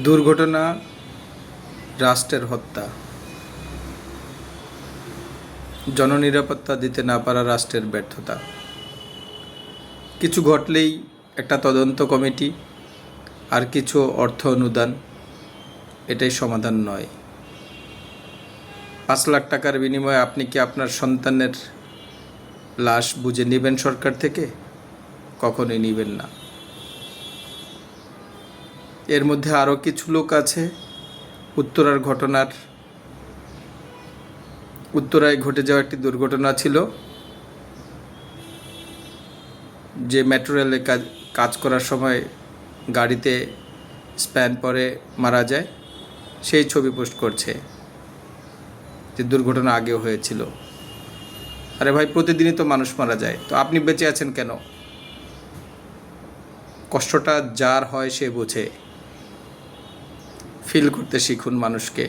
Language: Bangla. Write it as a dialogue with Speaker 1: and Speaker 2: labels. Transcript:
Speaker 1: দুর্ঘটনা, রাষ্ট্রের হত্যা। জননিরাপত্তা দিতে না পারা রাষ্ট্রের ব্যর্থতা। কিছু ঘটলেই একটা তদন্ত কমিটি আর কিছু অর্থ অনুদান, এটাই সমাধান নয়। 5 লাখ টাকার বিনিময়ে আপনি কি আপনার সন্তানের লাশ বুঝে নেবেন সরকার থেকে? কখনোই নেবেন না। এর মধ্যে আরও কিছু লোক আছে, উত্তরায় ঘটে যাওয়া একটি দুর্ঘটনা ছিল, যে মেট্রো রেলে কাজ করার সময় গাড়িতে স্প্যান পরে মারা যায়, সেই ছবি পোস্ট করছে যে দুর্ঘটনা আগেও হয়েছিল। আরে ভাই, প্রতিদিনই তো মানুষ মারা যায়, তো আপনি বেঁচে আছেন কেন? কষ্টটা যার হয় সে বোঝে। ফিল করতে শিখুন মানুষকে।